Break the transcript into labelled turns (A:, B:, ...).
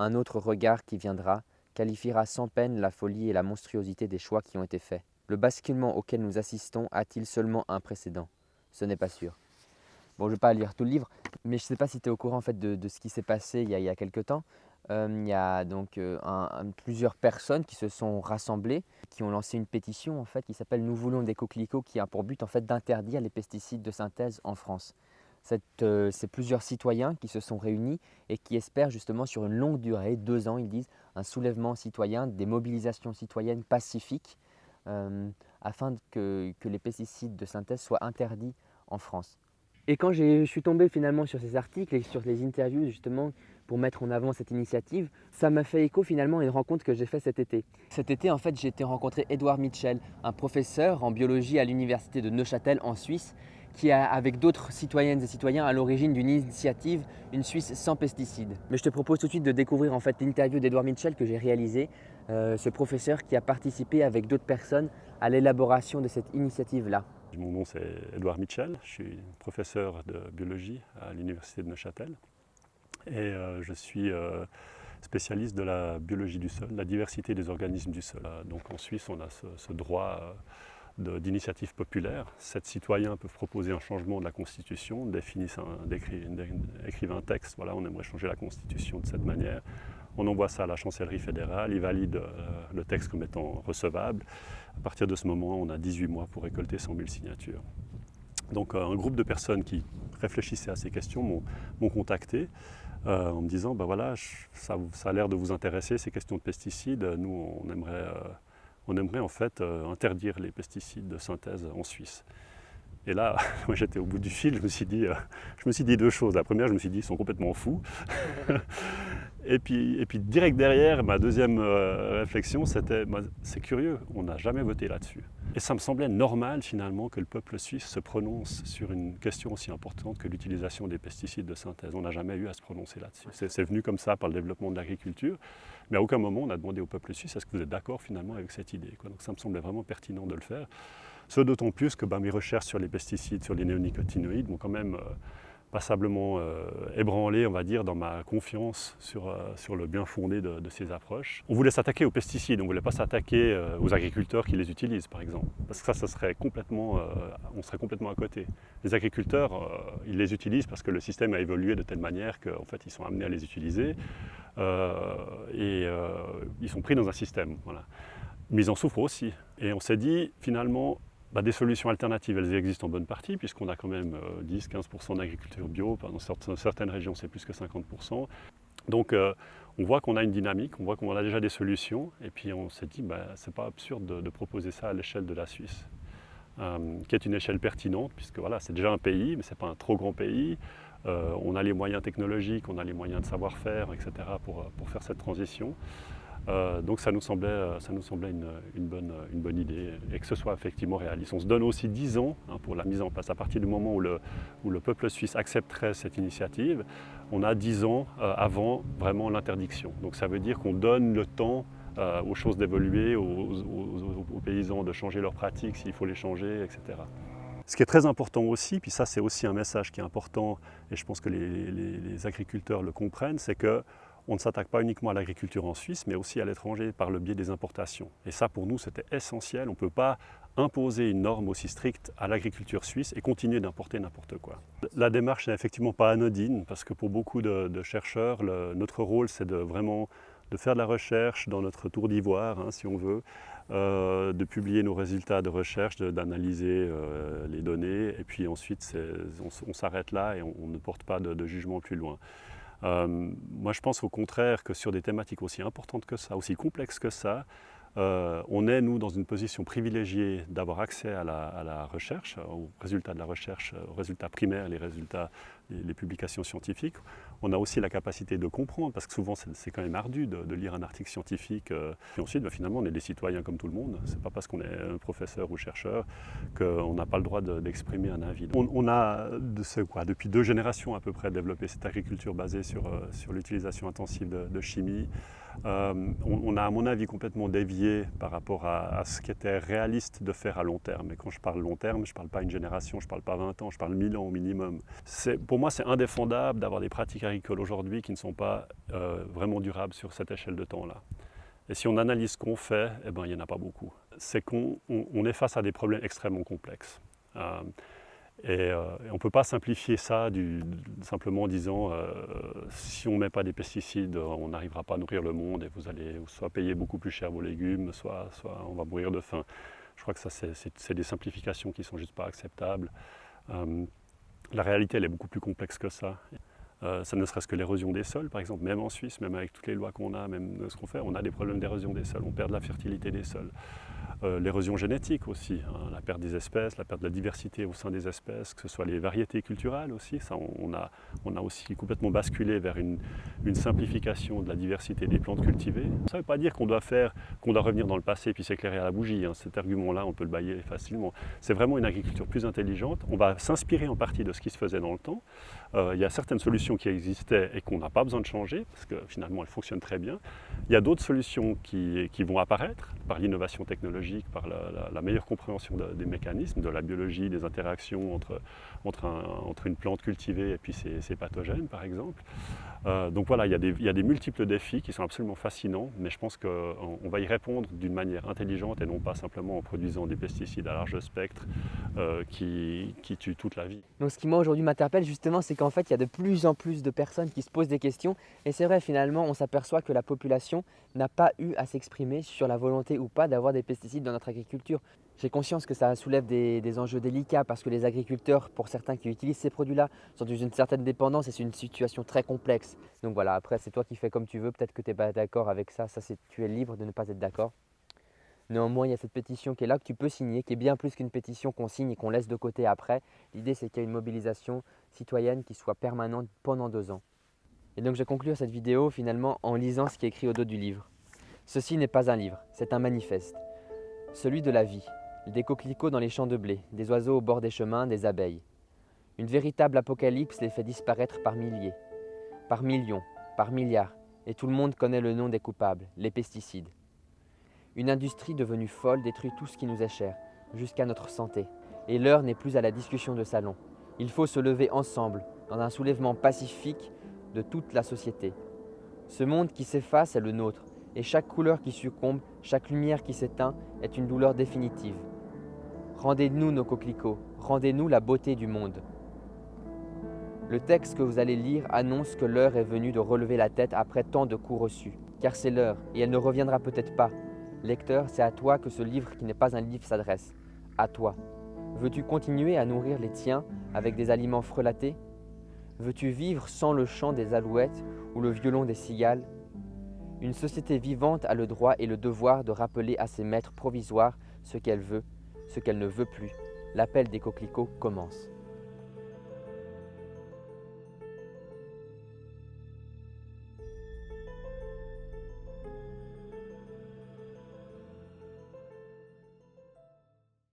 A: un autre regard qui viendra qualifiera sans peine la folie et la monstruosité des choix qui ont été faits. Le basculement auquel nous assistons a-t-il seulement un précédent? Ce n'est pas sûr. Bon, je ne vais pas lire tout le livre, mais je ne sais pas si tu es au courant en fait, de ce qui s'est passé il y a quelque temps. Il y a donc plusieurs personnes qui se sont rassemblées, qui ont lancé une pétition en fait, qui s'appelle «Nous voulons des coquelicots», qui a pour but en fait, d'interdire les pesticides de synthèse en France. C'est plusieurs citoyens qui se sont réunis et qui espèrent justement sur une longue durée, 2 ans ils disent, un soulèvement citoyen, des mobilisations citoyennes pacifiques afin que les pesticides de synthèse soient interdits en France. Et quand je suis tombé finalement sur ces articles et sur les interviews justement pour mettre en avant cette initiative, ça m'a fait écho finalement à une rencontre que j'ai faite cet été. Cet été en fait j'ai été rencontrer Edouard Mitchell, un professeur en biologie à l'université de Neuchâtel en Suisse, qui est avec d'autres citoyennes et citoyens à l'origine d'une initiative Une Suisse sans pesticides. Mais je te propose tout de suite de découvrir en fait l'interview d'Edouard Mitchell que j'ai réalisée, ce professeur qui a participé avec d'autres personnes à l'élaboration de cette initiative-là.
B: Mon nom c'est Edouard Mitchell, je suis professeur de biologie à l'université de Neuchâtel et je suis spécialiste de la biologie du sol, la diversité des organismes du sol. Donc en Suisse on a ce droit d'initiative populaire. 7 citoyens peuvent proposer un changement de la Constitution, écrivent un texte, voilà, on aimerait changer la Constitution de cette manière. On envoie ça à la chancellerie fédérale, ils valident le texte comme étant recevable. À partir de ce moment, on a 18 mois pour récolter 100 000 signatures. Donc un groupe de personnes qui réfléchissaient à ces questions m'ont contacté en me disant ben voilà, ça a l'air de vous intéresser, ces questions de pesticides. Nous, on aimerait en fait interdire les pesticides de synthèse en Suisse. Et là, moi j'étais au bout du fil, je me suis dit 2 choses. La première, je me suis dit, ils sont complètement fous. Et puis direct derrière, ma deuxième réflexion, c'était, c'est curieux, on n'a jamais voté là-dessus. Et ça me semblait normal finalement que le peuple suisse se prononce sur une question aussi importante que l'utilisation des pesticides de synthèse. On n'a jamais eu à se prononcer là-dessus. C'est venu comme ça par le développement de l'agriculture, mais à aucun moment on a demandé au peuple suisse, est-ce que vous êtes d'accord finalement avec cette idée, quoi. Donc ça me semblait vraiment pertinent de le faire. Ce d'autant plus que mes recherches sur les pesticides, sur les néonicotinoïdes m'ont quand même passablement ébranlé, on va dire, dans ma confiance sur le bien fondé de ces approches. On voulait s'attaquer aux pesticides, on ne voulait pas s'attaquer aux agriculteurs qui les utilisent, par exemple. Parce que ça serait complètement, on serait complètement à côté. Les agriculteurs, ils les utilisent parce que le système a évolué de telle manière qu'en fait, ils sont amenés à les utiliser et ils sont pris dans un système. Voilà. Mais ils en souffrent aussi. Et on s'est dit, finalement, des solutions alternatives, elles existent en bonne partie, puisqu'on a quand même 10-15% d'agriculture bio. Dans certaines régions, c'est plus que 50%. Donc, on voit qu'on a une dynamique, on voit qu'on a déjà des solutions. Et puis, on s'est dit, c'est pas absurde de proposer ça à l'échelle de la Suisse, qui est une échelle pertinente, puisque voilà, c'est déjà un pays, mais ce n'est pas un trop grand pays. On a les moyens technologiques, on a les moyens de savoir-faire, etc., pour faire cette transition. Donc ça nous semblait une bonne idée et que ce soit effectivement réaliste. On se donne aussi 10 ans pour la mise en place. À partir du moment où le peuple suisse accepterait cette initiative, on a 10 ans avant vraiment l'interdiction. Donc ça veut dire qu'on donne le temps aux choses d'évoluer, aux paysans de changer leurs pratiques s'il faut les changer, etc. Ce qui est très important aussi, puis ça c'est aussi un message qui est important et je pense que les agriculteurs le comprennent, c'est que on ne s'attaque pas uniquement à l'agriculture en Suisse, mais aussi à l'étranger par le biais des importations. Et ça, pour nous, c'était essentiel. On ne peut pas imposer une norme aussi stricte à l'agriculture suisse et continuer d'importer n'importe quoi. La démarche n'est effectivement pas anodine, parce que pour beaucoup de chercheurs, notre rôle, c'est de faire de la recherche dans notre tour d'ivoire, si on veut, de publier nos résultats de recherche, d'analyser les données, et puis ensuite, on s'arrête là et on ne porte pas de jugement plus loin. Moi, je pense au contraire que sur des thématiques aussi importantes que ça, aussi complexes que ça, on est, nous, dans une position privilégiée d'avoir accès à la recherche, aux résultats de la recherche, aux résultats primaires, les publications scientifiques. On a aussi la capacité de comprendre, parce que souvent, c'est quand même ardu de lire un article scientifique. Et ensuite, finalement, on est des citoyens comme tout le monde. Ce n'est pas parce qu'on est un professeur ou chercheur qu'on n'a pas le droit d'exprimer un avis. On a, depuis 2 générations à peu près, développé cette agriculture basée sur l'utilisation intensive de chimie. On a, à mon avis, complètement dévié par rapport à ce qui était réaliste de faire à long terme. Et quand je parle long terme, je ne parle pas une génération, je ne parle pas 20 ans, je parle 1000 ans au minimum. Pour moi, c'est indéfendable d'avoir des pratiques agricoles aujourd'hui qui ne sont pas vraiment durables sur cette échelle de temps-là. Et si on analyse ce qu'on fait, eh ben, il n'y en a pas beaucoup. C'est qu'on est face à des problèmes extrêmement complexes. Et on ne peut pas simplifier ça simplement en disant si on ne met pas des pesticides, on n'arrivera pas à nourrir le monde et vous allez soit payer beaucoup plus cher vos légumes, soit on va mourir de faim. Je crois que ça, c'est des simplifications qui ne sont juste pas acceptables. La réalité, elle est beaucoup plus complexe que ça. Ça ne serait-ce que l'érosion des sols, par exemple, même en Suisse, même avec toutes les lois qu'on a, même ce qu'on fait, on a des problèmes d'érosion des sols, on perd de la fertilité des sols. L'érosion génétique aussi, hein, la perte des espèces, la perte de la diversité au sein des espèces, que ce soit les variétés culturelles aussi, ça, on a aussi complètement basculé vers une simplification de la diversité des plantes cultivées. Ça ne veut pas dire qu'on doit revenir dans le passé puis s'éclairer à la bougie, hein. Cet argument-là, on peut le bâiller facilement. C'est vraiment une agriculture plus intelligente, on va s'inspirer en partie de ce qui se faisait dans le temps. Il y a certaines solutions qui existaient et qu'on n'a pas besoin de changer, parce que finalement elles fonctionnent très bien. Il y a d'autres solutions qui vont apparaître par l'innovation technologique, par la meilleure compréhension des mécanismes, de la biologie, des interactions entre une plante cultivée et puis ses pathogènes, par exemple. Donc voilà, il y a des multiples défis qui sont absolument fascinants, mais je pense qu'on va y répondre d'une manière intelligente et non pas simplement en produisant des pesticides à large spectre qui tuent toute la vie.
A: Donc ce qui moi aujourd'hui m'interpelle justement, c'est qu'en fait il y a de plus en plus de personnes qui se posent des questions et c'est vrai finalement on s'aperçoit que la population n'a pas eu à s'exprimer sur la volonté ou pas d'avoir des pesticides dans notre agriculture. J'ai conscience que ça soulève des enjeux délicats parce que les agriculteurs, pour certains qui utilisent ces produits-là, sont dans une certaine dépendance et c'est une situation très complexe. Donc voilà, après c'est toi qui fais comme tu veux, peut-être que tu n'es pas d'accord avec ça, tu es libre de ne pas être d'accord. Néanmoins, il y a cette pétition qui est là, que tu peux signer, qui est bien plus qu'une pétition qu'on signe et qu'on laisse de côté après. L'idée, c'est qu'il y ait une mobilisation citoyenne qui soit permanente pendant 2 ans. Et donc, je vais conclure cette vidéo finalement en lisant ce qui est écrit au dos du livre. Ceci n'est pas un livre, c'est un manifeste. Celui de la vie, des coquelicots dans les champs de blé, des oiseaux au bord des chemins, des abeilles. Une véritable apocalypse les fait disparaître par milliers, par millions, par milliards, et tout le monde connaît le nom des coupables, les pesticides. Une industrie devenue folle détruit tout ce qui nous est cher, jusqu'à notre santé. Et l'heure n'est plus à la discussion de salon. Il faut se lever ensemble, dans un soulèvement pacifique de toute la société. Ce monde qui s'efface est le nôtre, et chaque couleur qui succombe, chaque lumière qui s'éteint est une douleur définitive. Rendez-nous nos coquelicots, rendez-nous la beauté du monde. Le texte que vous allez lire annonce que l'heure est venue de relever la tête après tant de coups reçus. Car c'est l'heure, et elle ne reviendra peut-être pas. Lecteur, c'est à toi que ce livre qui n'est pas un livre s'adresse. À toi. Veux-tu continuer à nourrir les tiens avec des aliments frelatés? Veux-tu vivre sans le chant des alouettes ou le violon des cigales? Une société vivante a le droit et le devoir de rappeler à ses maîtres provisoires ce qu'elle veut, ce qu'elle ne veut plus. L'appel des coquelicots commence.